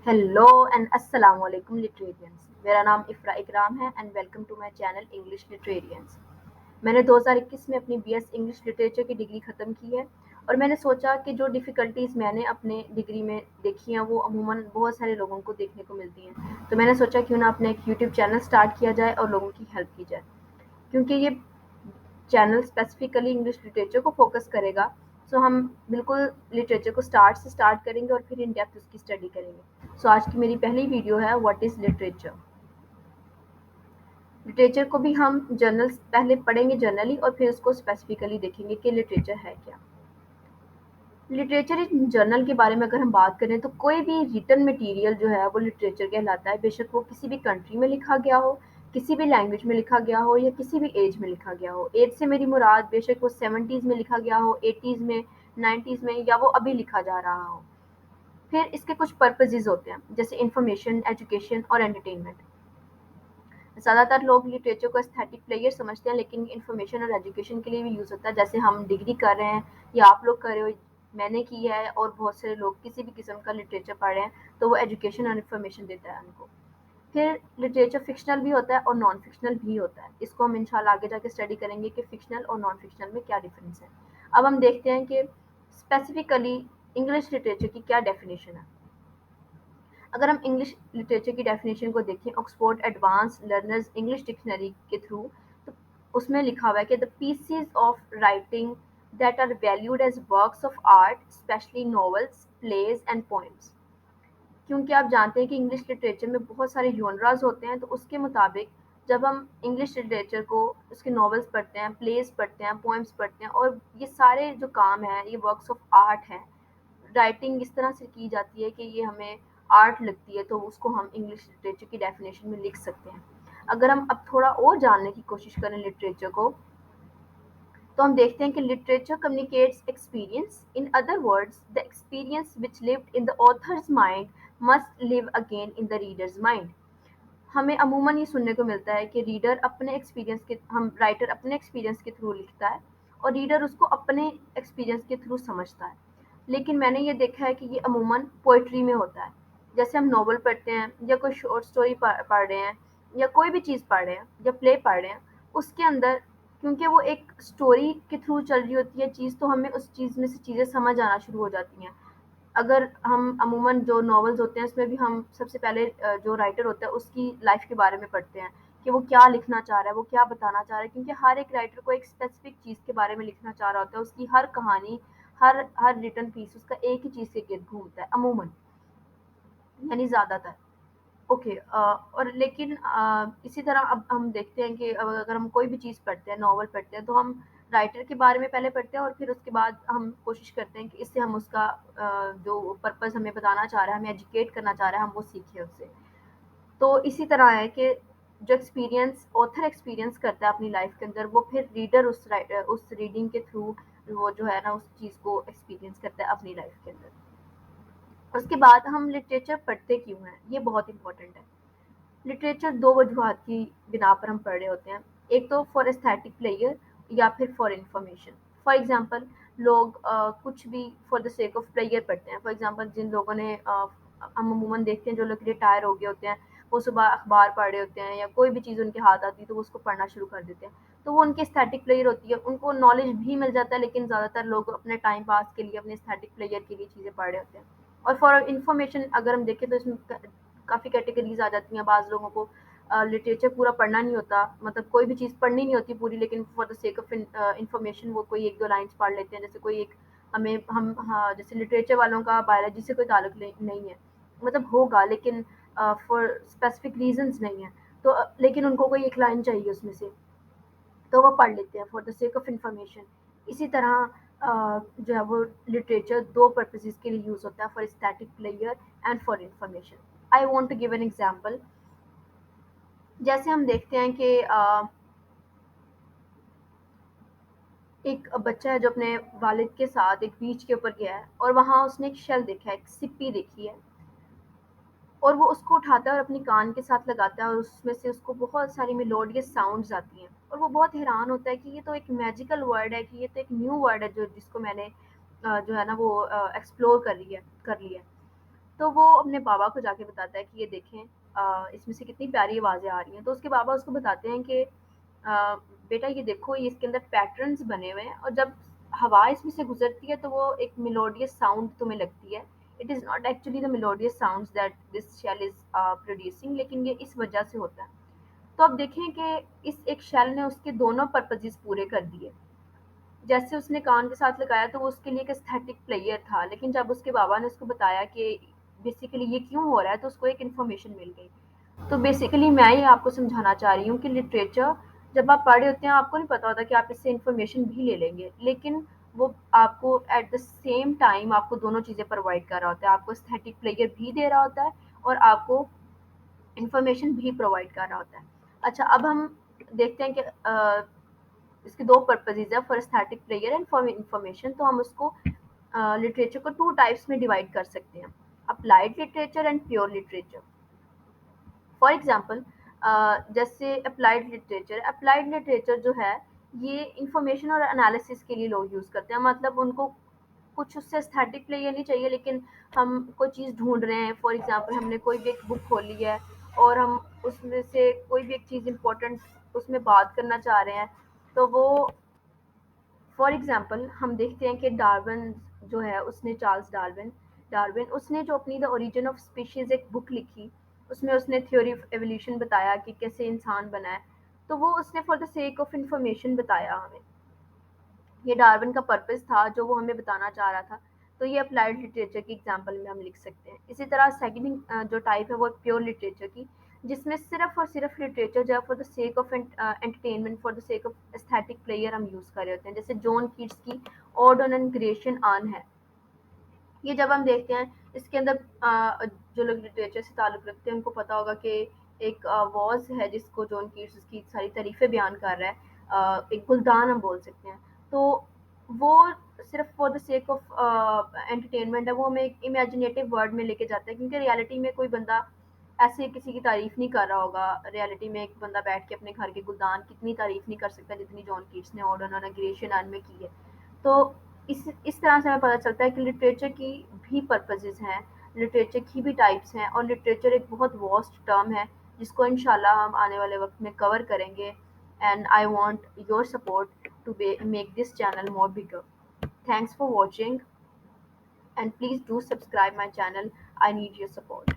Hello and अस्सलाम वालेकुम लिटरेरियंस। मेरा नाम इफ़रा इकराम है and welcome to my channel English literarians. मैंने 2021 में अपनी बीएस इंग्लिश लिटरेचर की डिग्री ख़त्म की है और मैंने सोचा कि जो डिफ़िकल्टीज़ मैंने अपने डिग्री में देखी हैं वो अमूमन बहुत सारे लोगों को देखने को मिलती हैं। तो मैंने सोचा क्यों ना अपना एक यूट्यूब चैनल स्टार्ट किया जाए और लोगों की हेल्प की जाए, क्योंकि ये चैनल स्पेसिफिकली इंग्लिश लिटरेचर को फोकस करेगा। सो हम बिल्कुल लिटरेचर को स्टार्ट से स्टार्ट करेंगे और फिर इन डेप्थ उसकी स्टडी करेंगे। सो आज की मेरी पहली वीडियो है व्हाट इज़ लिटरेचर। लिटरेचर को भी हम जर्नल पहले पढ़ेंगे जर्नली और फिर उसको स्पेसिफिकली देखेंगे कि लिटरेचर है क्या। लिटरेचर इन जर्नल के बारे में अगर हम बात करें तो कोई भी रिटन मटेरियल जो है वो लिटरेचर कहलाता है, बेशक वो किसी भी कंट्री में लिखा गया हो, किसी भी लैंग्वेज में लिखा गया हो या किसी भी एज में लिखा गया हो। एज से मेरी मुराद बेशक वो 70s में लिखा गया हो, 80s में, 90s में या वो अभी लिखा जा रहा हो। फिर इसके कुछ पर्पजेज होते हैं जैसे इंफॉर्मेशन, एजुकेशन और एंटरटेनमेंट। ज़्यादातर लोग लिटरेचर को एस्थेटिक प्लेयर समझते हैं, लेकिन इन्फॉर्मेशन और एजुकेशन के लिए भी यूज़ होता है। जैसे हम डिग्री कर रहे हैं या आप लोग कर रहे हो, मैंने की है और बहुत सारे लोग किसी भी किस्म का लिटरेचर पढ़ रहे हैं, तो वो एजुकेशन और इन्फॉर्मेशन देता है उनको। फिर लिटरेचर फिक्शनल भी होता है और नॉन फिक्शनल भी होता है। इसको हम इंशाल्लाह आगे जाके स्टडी करेंगे कि फिक्शनल और नॉन फिक्शनल में क्या डिफरेंस है। अब हम देखते हैं कि स्पेसिफिकली इंग्लिश लिटरेचर की क्या डेफिनेशन है। अगर हम इंग्लिश लिटरेचर की डेफिनेशन को देखें Oxford advance learners English dictionary के थ्रू, तो उसमें लिखा हुआ है कि the pieces of writing that are valued as works of art especially novels, plays and poems. क्योंकि आप जानते हैं कि इंग्लिश लिटरेचर में बहुत सारे जॉनरास होते हैं, तो उसके मुताबिक जब हम इंग्लिश लिटरेचर को उसके नॉवेल्स पढ़ते हैं, प्लेस पढ़ते हैं, पोएम्स पढ़ते हैं, और ये सारे जो काम हैं ये वर्क्स ऑफ आर्ट हैं। राइटिंग इस तरह से की जाती है कि ये हमें आर्ट लगती है, तो उसको हम इंग्लिश लिटरेचर की डेफिनेशन में लिख सकते हैं। अगर हम अब थोड़ा और जानने की कोशिश करें लिटरेचर को, तो हम देखते हैं कि literature communicates experience. In other words the experience which lived in the author's mind must live again in the readers mind. हमें अमूमन ये सुनने को मिलता है कि रीडर अपने एक्सपीरियंस के हम राइटर अपने एक्सपीरियंस के थ्रू लिखता है और रीडर उसको अपने एक्सपीरियंस के थ्रू समझता है। लेकिन मैंने ये देखा है कि ये अमूमन पोइट्री में होता है। जैसे हम नॉवल पढ़ते हैं या कोई शॉर्ट स्टोरी पढ़ रहे हैं या कोई भी चीज़ पढ़ रहे हैं या प्ले पढ़ रहे हैं, उसके अंदर क्योंकि वो एक स्टोरी के थ्रू चल रही होती है चीज़, तो हमें उस चीज़ में से चीज़ें समझ आना शुरू हो जाती हैं। अगर हम अमूमन जो नॉवेल्स होते हैं उसमें भी हम सबसे पहले जो राइटर होता है उसकी लाइफ के बारे में पढ़ते हैं कि वो क्या लिखना चाह रहा है, वो क्या बताना चाह रहा है, क्योंकि हर एक राइटर को एक स्पेसिफिक चीज़ के बारे में लिखना चाह रहा होता है। उसकी हर कहानी, हर हर रिटन पीस उसका एक ही चीज़ के गिर्द घूमता है अमूमन, यानी ज़्यादातर। ओके, और लेकिन इसी तरह अब हम देखते हैं कि अगर हम कोई भी चीज़ पढ़ते हैं, नॉवल पढ़ते हैं, तो हम राइटर के बारे में पहले पढ़ते हैं और फिर उसके बाद हम कोशिश करते हैं कि इससे हम उसका जो पर्पस हमें बताना चाह रहा है, हमें एजुकेट करना चाह रहा है, हम वो सीखें उससे। तो इसी तरह है कि जो एक्सपीरियंस ऑथर एक्सपीरियंस करता है अपनी लाइफ के अंदर, वो फिर रीडर उस रीडिंग के थ्रू वो जो है ना उस चीज़ को एक्सपीरियंस करता है अपनी लाइफ के अंदर। उसके बाद हम लिटरेचर पढ़ते क्यों हैं, ये बहुत इंपॉर्टेंट है। लिटरेचर दो वजूहत की बिना पर हम पढ़ रहे होते हैं। एक तो फॉर एस्थेटिक प्लेयर या फिर फॉर इंफॉर्मेशन। फॉर एग्जांपल लोग कुछ भी for the sake of player पढ़ते हैं। फॉर एग्जांपल जिन लोगों ने हम अमूमन देखते हैं जो लोग रिटायर हो गए होते हैं, वो सुबह अखबार पढ़ रहे होते हैं या कोई भी चीज़ उनके हाथ आती है तो वो उसको पढ़ना शुरू कर देते हैं। तो वो उनकी एस्थेटिक प्लेयर होती है, उनको नॉलेज भी मिल जाता है, लेकिन ज़्यादातर लोग अपने टाइम पास के लिए, अपने एस्थेटिक प्लेयर के लिए चीज़ें पढ़ रहे होते हैं। और फॉर इंफॉर्मेशन अगर हम देखें तो इसमें काफ़ी कैटेगरीज आ जाती हैं। बाज़ लोगों को लिटरेचर पूरा पढ़ना नहीं होता, मतलब कोई भी चीज़ पढ़नी नहीं होती पूरी, लेकिन for the sake of information वो कोई एक दो लाइन्स पढ़ लेते हैं। जैसे कोई एक हमें हम हाँ, जैसे लिटरेचर वालों का बायोलॉजी से कोई ताल्लुक नहीं है, मतलब होगा लेकिन फॉर स्पेसिफिक रीजंस नहीं है, तो लेकिन उनको कोई एक लाइन चाहिए उसमें से, तो वो पढ़ लेते हैं for the sake of information. इसी तरह जो है वो लिटरेचर दो पर्पसेस के लिए यूज़ होता है, for static player and for information. I want to give an example. जैसे हम देखते हैं कि एक बच्चा है जो अपने वालिद के साथ एक बीच के ऊपर गया है और वहाँ उसने एक शेल देखा है, एक सिप्पी देखी है, और वो उसको उठाता है और अपनी कान के साथ लगाता है और उसमें से उसको बहुत सारी मेलोडियस साउंड्स आती हैं, और वो बहुत हैरान होता है कि ये तो एक मैजिकल वर्ड है, कि ये तो एक न्यू वर्ड है जो जिसको मैंने जो है ना वो एक्सप्लोर कर लिया है। تو وہ اپنے بابا کو جا کے بتاتا ہے کہ یہ دیکھیں اس میں سے کتنی پیاری آوازیں آ رہی ہیں، تو اس کے بابا اس کو بتاتے ہیں کہ بیٹا یہ دیکھو یہ اس کے اندر پیٹرنز بنے ہوئے ہیں، اور جب ہوا اس میں سے گزرتی ہے تو وہ ایک میلوڈیس ساؤنڈ تمہیں لگتی ہے. It is not actually the melodious sound that this shall is producing, لیکن یہ اس وجہ سے ہوتا ہے. تو اب دیکھیں کہ اس ایک شیل نے اس کے دونوں پرپزز پورے کر دیے. جیسے اس نے کان کے ساتھ لگایا تو وہ اس کے لیے ایک استھیٹک پلیئر تھا، لیکن جب اس کے بابا نے اس کو بتایا کہ بیسیکلی یہ کیوں ہو رہا ہے تو اس کو ایک انفارمیشن مل گئی. تو بیسیکلی میں یہ آپ کو سمجھانا چاہ رہی ہوں کہ لٹریچر جب آپ پڑھ رہے ہوتے ہیں آپ کو نہیں پتا ہوتا کہ آپ اس سے انفارمیشن بھی لے لیں گے، لیکن وہ آپ کو ایٹ دا سیم ٹائم آپ کو دونوں چیزیں پرووائڈ کر رہا ہوتا ہے، آپ کو استھیٹک پلیئر بھی دے رہا ہوتا ہے اور آپ کو انفارمیشن بھی پرووائڈ کر رہا ہوتا ہے. اچھا اب ہم دیکھتے ہیں کہ اس کے دو پرپزز ہیں، for aesthetic player and for information. تو ہم اس کو لٹریچر کو ٹو ٹائپس میں ڈیوائڈ کر سکتے ہیں، applied literature and pure literature. For example جیسے اپلائیڈ لٹریچر جو ہے یہ انفارمیشن اور انالیسس کے لیے لوگ یوز کرتے ہیں. مطلب ان کو کچھ اس سے استھیٹک پلیئر نہیں چاہیے، لیکن ہم کوئی چیز ڈھونڈ رہے ہیں. فار ایگزامپل ہم نے کوئی بھی ایک بک کھولی ہے اور ہم اس میں سے کوئی بھی ایک چیز امپورٹنٹ اس میں بات کرنا چاہ رہے ہیں، تو وہ فار ایگزامپل ہم دیکھتے ہیں کہ ڈارون جو ہے اس نے چارلس ڈارون اس نے جو اپنی دا اوریجن آف اسپیشیز ایک بک لکھی، اس نے تھیوری آف ایولیوشن بتایا کہ کیسے انسان بنا ہے. تو وہ اس نے for the sake of information بتایا ہمیں، یہ ڈارون کا پرپس تھا جو وہ ہمیں بتانا چاہ رہا تھا. تو یہ اپلائیڈ لٹریچر کی ایگزامپل میں ہم لکھ سکتے ہیں. اسی طرح سیکنڈ جو ٹائپ ہے وہ پیور لٹریچر کی، جس میں صرف اور صرف لٹریچر جو ہے for the sake of entertainment, for the sake of aesthetic player ہم یوز کر رہے ہوتے ہیں. جیسے جون کیٹس کی اوڈ آن اینڈ کریشن آن ہے، یہ جب ہم دیکھتے ہیں اس کے اندر جو لوگ لٹریچر سے تعلق رکھتے ہیں ان کو پتا ہوگا کہ ایک واز ہے جس کو جون کیٹس اس کی ساری تعریفیں بیان کر رہا ہے، ایک گلدان ہم بول سکتے ہیں. تو وہ صرف for the sake of entertainment ہے، وہ ہمیں ایک امیجنیٹو ورلڈ میں لے کے جاتا ہے، کیونکہ ریالٹی میں کوئی بندہ ایسے کسی کی تعریف نہیں کر رہا ہوگا. ریالٹی میں ایک بندہ بیٹھ کے اپنے گھر کے گلدان کی اتنی تعریف نہیں کر سکتا جتنی جون کیٹس نے آرڈر آن میں کی ہے. تو اس طرح سے ہمیں پتہ چلتا ہے کہ لٹریچر کی بھی پرپزز ہیں، لٹریچر کی بھی ٹائپس ہیں، اور لٹریچر ایک بہت واسٹ ٹرم ہے جس کو انشاءاللہ ہم آنے والے وقت میں کور کریں گے. And I want your support to make this channel more bigger. Thanks for watching and please do subscribe my channel. I need your support.